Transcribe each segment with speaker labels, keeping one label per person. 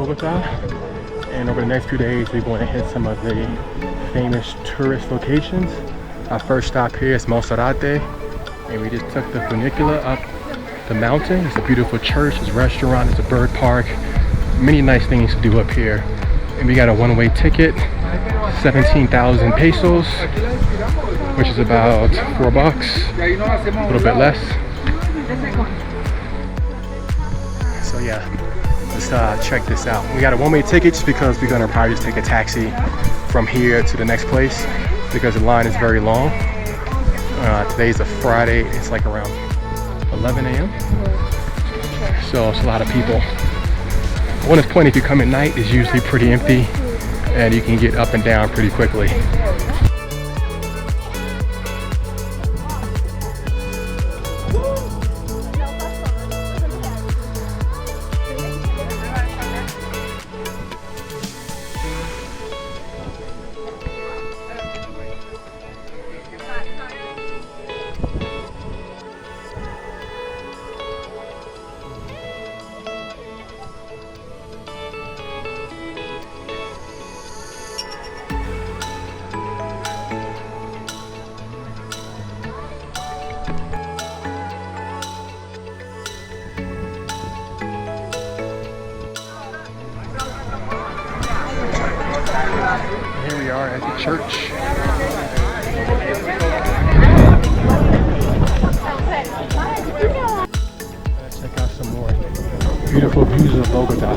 Speaker 1: Bogota, and over the next few days we're going to hit some of the famous tourist locations. Our first stop here is Monserrate, and we just took the funicular up the mountain. It's a beautiful church, it's a restaurant, it's a bird park, many nice things to do up here. And we got a one-way ticket, 17,000 pesos, which is about $4, a little bit less. So yeah, let's check this out. We got a one-way ticket just because we're gonna probably just take a taxi from here to the next place because the line is very long. Today's a Friday, it's like around 11 a.m. So it's a lot of people. Bonus point, if you come at night, it's usually pretty empty and you can get up and down pretty quickly. Here we are at the church. Let's check out some more beautiful views of Bogota.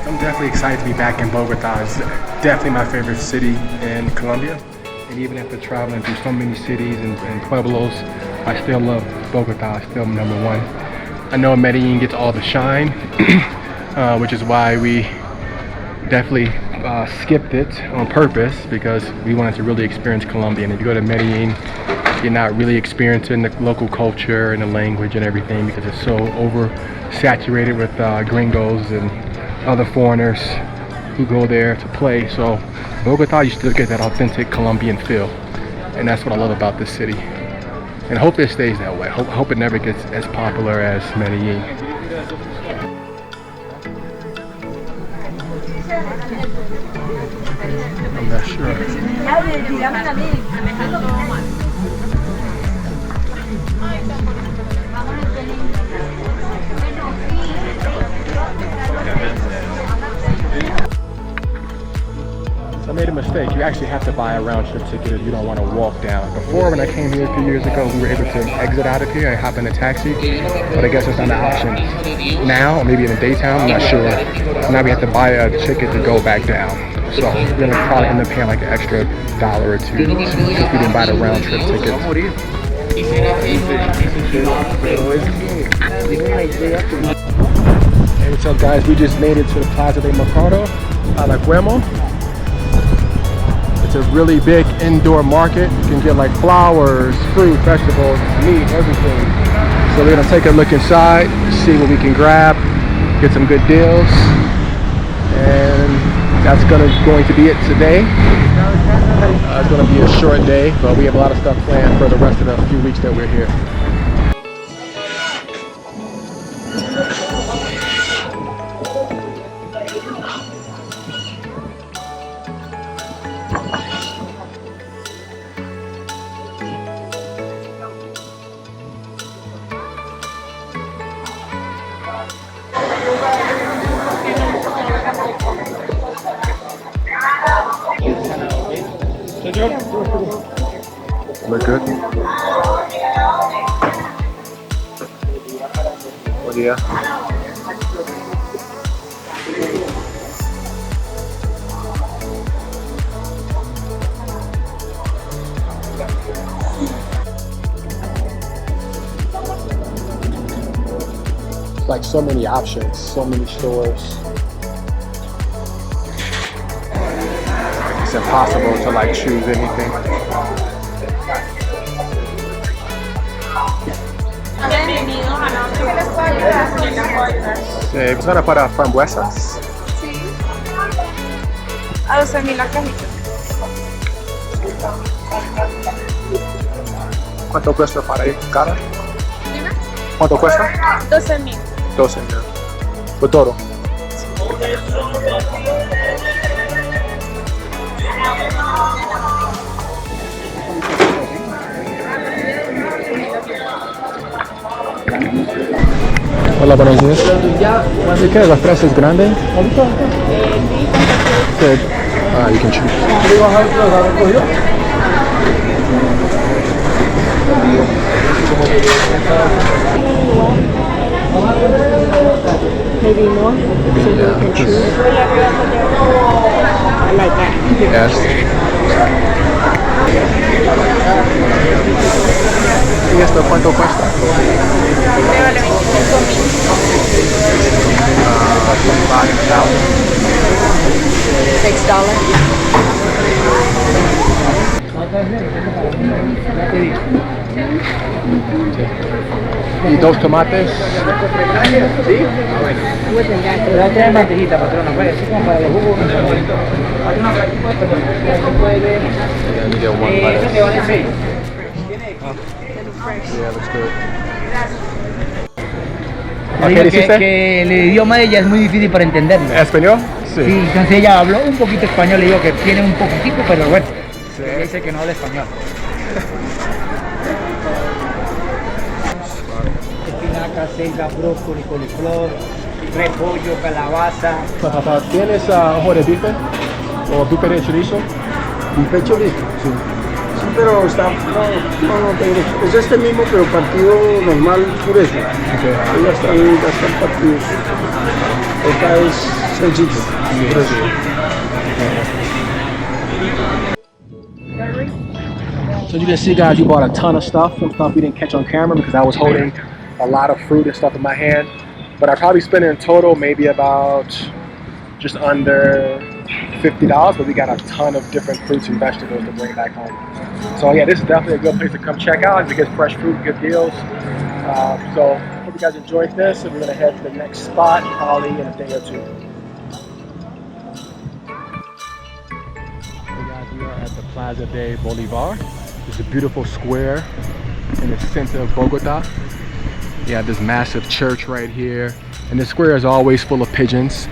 Speaker 1: I'm definitely excited to be back in Bogota. It's definitely my favorite city in Colombia. And even after traveling through so many cities and pueblos, I still love Bogota. It's still number one. I know Medellin gets all the shine, which is why we definitely skipped it on purpose because we wanted to really experience Colombia. And if you go to Medellin, you're not really experiencing the local culture and the language and everything because it's so oversaturated with gringos and other foreigners who go there to play. So Bogota, you still get that authentic Colombian feel, and that's what I love about this city. And hopefully it stays that way. Hope it never gets as popular as Medellin. I'm not sure. I made a mistake. You actually have to buy a round trip ticket if you don't want to walk down. Before, when I came here a few years ago, we were able to exit out of here and hop in a taxi, but I guess it's not an option now, or maybe in the daytime, I'm not sure. Now we have to buy a ticket to go back down. So we're going to probably end up paying like an extra $1 or $2 if we didn't buy the round trip ticket. Hey, what's up guys? We just made it to the Plaza de Mercado, Alajuemo. It's a really big indoor market. You can get like flowers, fruit, vegetables, meat, everything. So we're gonna take a look inside, see what we can grab, get some good deals, and that's going to be it today. It's gonna be a short day, but we have a lot of stuff planned for the rest of the few weeks that we're here. Look good. Oh yeah. Like so many options, so many stores. It's impossible to like choose anything. ¿Funciona para frambuesas?
Speaker 2: Sí. A 12.000 la cajita.
Speaker 1: ¿Cuánto cuesta para ir? ¿Cara?
Speaker 2: Dime.
Speaker 1: ¿Cuánto cuesta?
Speaker 2: 12.000.
Speaker 1: 12.000. Por todo. Hola, buenos días. ¿Qué quieres? ¿Las fresas grandes? Good. You can choose.
Speaker 2: Maybe more.
Speaker 1: Maybe,
Speaker 2: So
Speaker 1: yeah,
Speaker 2: you can choose. I like that.
Speaker 1: Yes. ¿Y esto cuánto cuesta?
Speaker 2: Me vale 25.000.
Speaker 1: 6 $. ¿Y 2 tomates?
Speaker 3: ¿Sí? La trae mantejita, patrona, pues, así como para los jugos. Eso te vale 6.
Speaker 1: Yeah, let's do it.
Speaker 3: Le digo que el idioma de ella es muy difícil para entenderlo.
Speaker 1: ¿Español?
Speaker 3: Sí, entonces ella habló un poquito español, le digo que tiene un poquitico, pero bueno, ella dice que no habla español. Espinaca, selga, brócoli, coliflor, repollo, calabaza.
Speaker 1: ¿Tienes ojo de bife? ¿O bife de chorizo?
Speaker 4: ¿Bife chorizo?
Speaker 1: Sí.
Speaker 4: Sí, pero está, no, es este mismo, pero partido normal pureza.
Speaker 1: Okay.
Speaker 4: Ya están partidos. Esta es sencillo.
Speaker 1: So you can see, guys, you bought a ton of stuff. Some stuff we didn't catch on camera because I was holding a lot of fruit and stuff in my hand. But I probably spent in total maybe about just under $50, but we got a ton of different fruits and vegetables to bring back home. So yeah, this is definitely a good place to come check out. You get fresh fruit, good deals. So hope you guys enjoyed this, and we're gonna head to the next spot probably in a day or two. Hey guys, we are at the Plaza de Bolivar. It's a beautiful square in the center of Bogota. You have this massive church right here, and the square is always full of pigeons.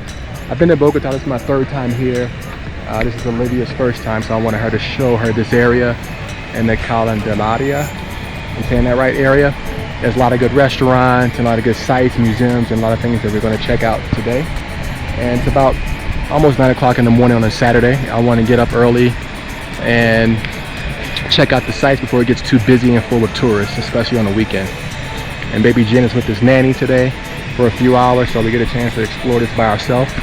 Speaker 1: I've been to Bogota, this is my 3rd time here. This is Olivia's 1st time, so I wanted her to show her this area in the Calendelaria. I'm saying that right, area. There's a lot of good restaurants and a lot of good sites, museums, and a lot of things that we're going to check out today. And it's about almost 9 o'clock in the morning on a Saturday. I want to get up early and check out the sites before it gets too busy and full of tourists, especially on the weekend. And baby Jen is with this nanny today for a few hours, so we get a chance to explore this by ourselves,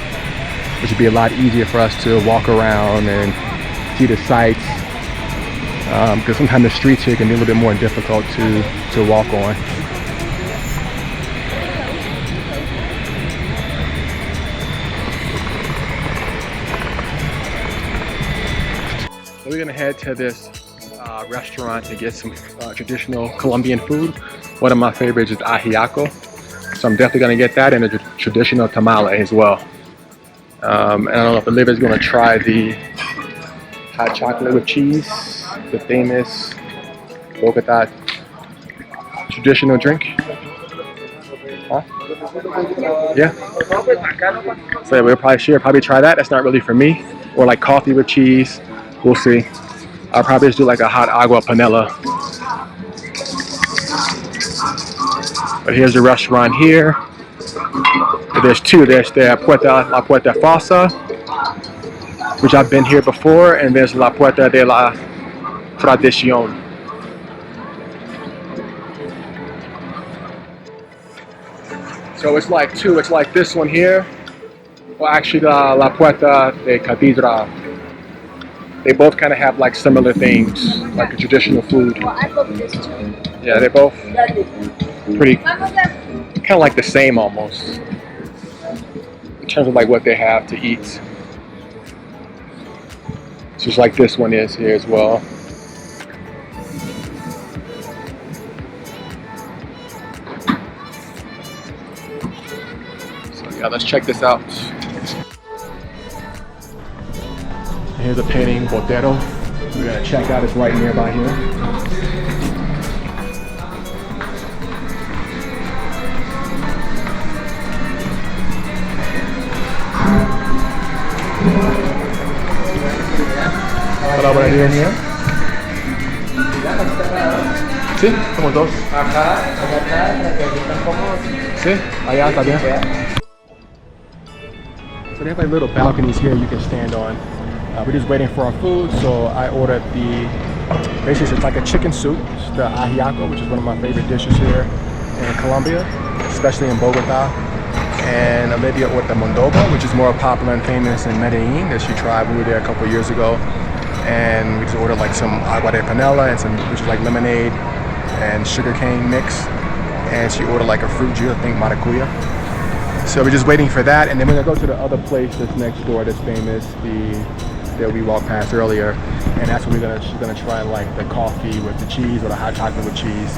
Speaker 1: which would be a lot easier for us to walk around and see the sights, because sometimes the streets here can be a little bit more difficult to walk on. So we're gonna head to this restaurant to get some traditional Colombian food. One of my favorites is ajiaco, so I'm definitely gonna get that, and a traditional tamale as well. And I don't know if Olivia's gonna try the hot chocolate with cheese, the famous Bogota traditional drink. Huh? Yeah. So we'll probably try that. That's not really for me. Or like coffee with cheese. We'll see. I'll probably just do like a hot agua panela. But here's the restaurant here. There's two. There's the La Puerta Falsa, which I've been here before, and there's La Puerta de la Tradición. So it's like two. It's like this one here, or actually La Puerta de Catedral. They both kind of have like similar things, like a traditional food.
Speaker 2: Well, I booked this too.
Speaker 1: Yeah, they're both pretty, kind of like the same almost, in terms of like what they have to eat. Just like this one is here as well. So yeah, let's check this out. Here's a painting, Botero. We're gonna check out, it's right nearby here. Hola, buenos días, niño. Sí, somos dos. Sí, allá está bien. So they have like little balconies here you can stand on. We're just waiting for our food, so I ordered basically it's like a chicken soup, it's the ajiaco, which is one of my favorite dishes here in Colombia, especially in Bogota. And Olivia ordered the mondongo, which is more popular and famous in Medellin, that she tried when we were there a couple years ago. And we just ordered like some agua de panela and some, which is like lemonade and sugarcane mix. And she ordered like a fruit juice, I think maracuya. So we're just waiting for that, and then we're gonna go to the other place that's next door that's famous, that we walked past earlier, and that's where she's gonna try like the coffee with the cheese or the hot chocolate with cheese,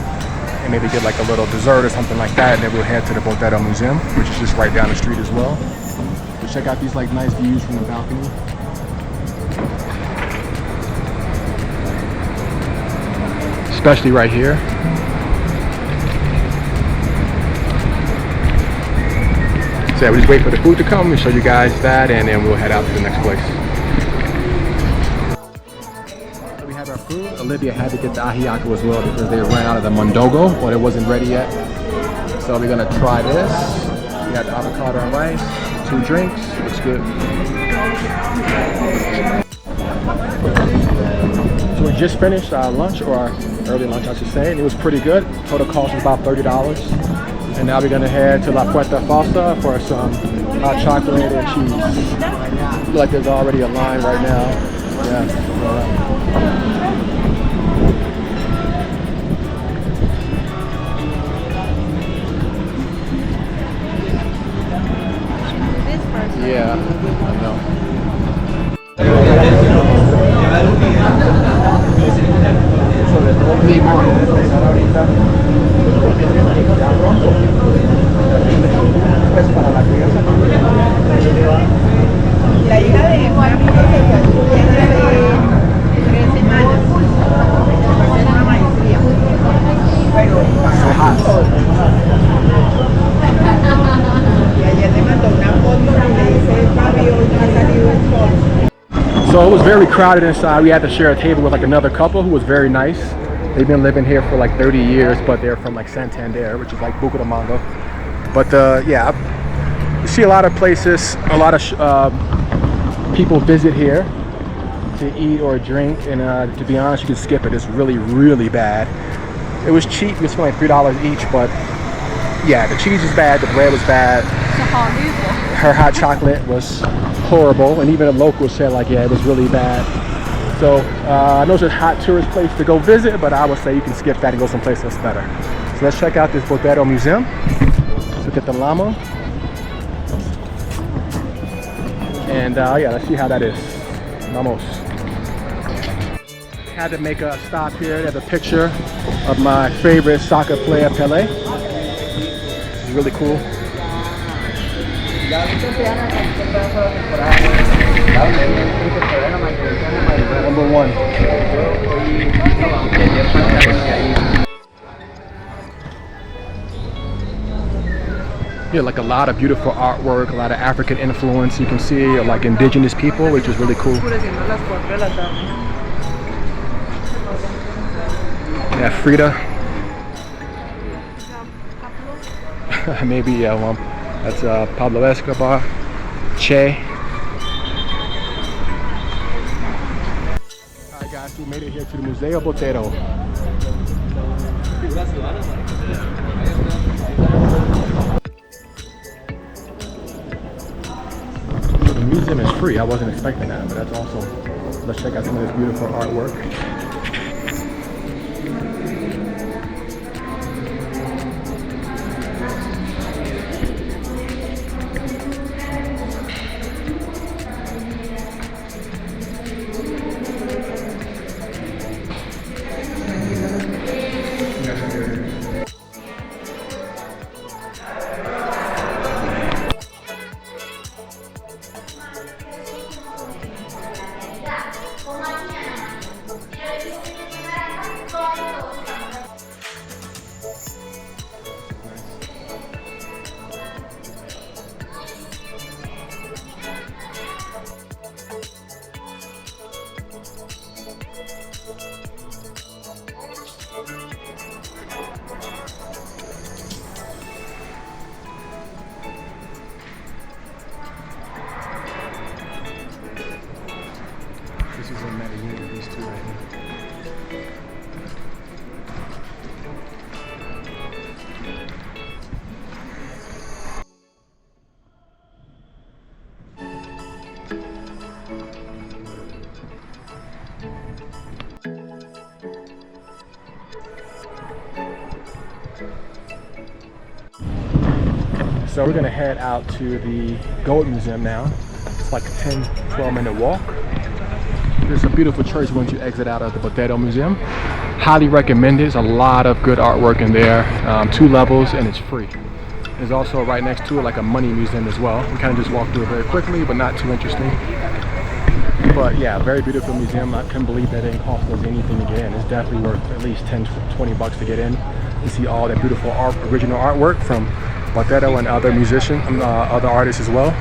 Speaker 1: and maybe get like a little dessert or something like that, and then we'll head to the Botero Museum, which is just right down the street as well. So check out these like nice views from the balcony. Especially right here. So yeah, we just wait for the food to come and show you guys that, and then we'll head out to the next place. So we have our food. Olivia had to get the ajiaco as well because they ran out of the mondongo, or it wasn't ready yet. So we're gonna try this. We got the avocado and rice, 2 drinks. Looks good. So we just finished our lunch, or our early lunch I should say, and it was pretty good. Total cost was about $30. And now we're gonna head to La Puerta Falsa for some hot chocolate and cheese. I feel like there's already a line right now. Yeah. Yeah, I know.
Speaker 2: La hija de Juan se casó de 3 semanas. Hacer una maestría. Pero y ayer le mandó una foto y le dice, papi, hoy no ha salido el sol.
Speaker 1: So it was very crowded inside. We had to share a table with like another couple who was very nice. They've been living here for like 30 years, but they're from like Santander, which is like Bucaramanga. But yeah, you see a lot of places, a lot of people visit here to eat or drink, and to be honest, you can skip it. It's really, really bad. It was cheap. It was like $3 each, but yeah, the cheese was bad, the bread was bad. Her hot chocolate was horrible, and even the locals said like, yeah, it was really bad. So I know it's a hot tourist place to go visit, but I would say you can skip that and go someplace that's better. So let's check out this Botero Museum. Look at the llama. And yeah, let's see how that is. Vamos. Had to make a stop here. They have a picture of my favorite soccer player, Pelé. It's really cool. Number 1. Yeah, like a lot of beautiful artwork, a lot of African influence you can see, or like indigenous people, which is really cool. Yeah, Frida. Maybe, yeah, well, that's Pablo Escobar, Che. We made it here to the Museo Botero. The museum is free. I wasn't expecting that, but that's awesome. Let's check out some of this beautiful artwork. This is in Medellin, these two right here. So we're gonna head out to the Gold Museum now. It's like a 10-12 minute walk. There's a beautiful church once you exit out of the Botero Museum. Highly recommend it. There's a lot of good artwork in there. 2 levels and it's free. There's also right next to it like a money museum as well. We kind of just walked through it very quickly, but not too interesting. But yeah, very beautiful museum. I couldn't believe that it didn't cost us anything to get in. It's definitely worth at least 10-20 bucks to get in and see all that beautiful original artwork from Botero and other musicians, other artists as well.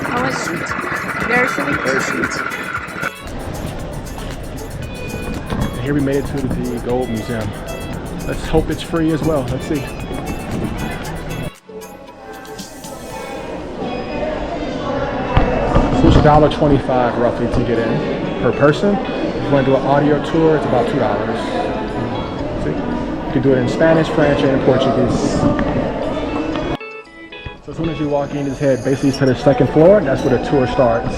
Speaker 2: How was it? Very sweet.
Speaker 1: Very sweet. And here we made it to the Gold Museum. Let's hope it's free as well. Let's see. So it's $1.25 roughly to get in per person. If you want to do an audio tour, it's about $2. See? You can do it in Spanish, French, and Portuguese. So as soon as you walk in, just head basically to the 2nd floor, and that's where the tour starts.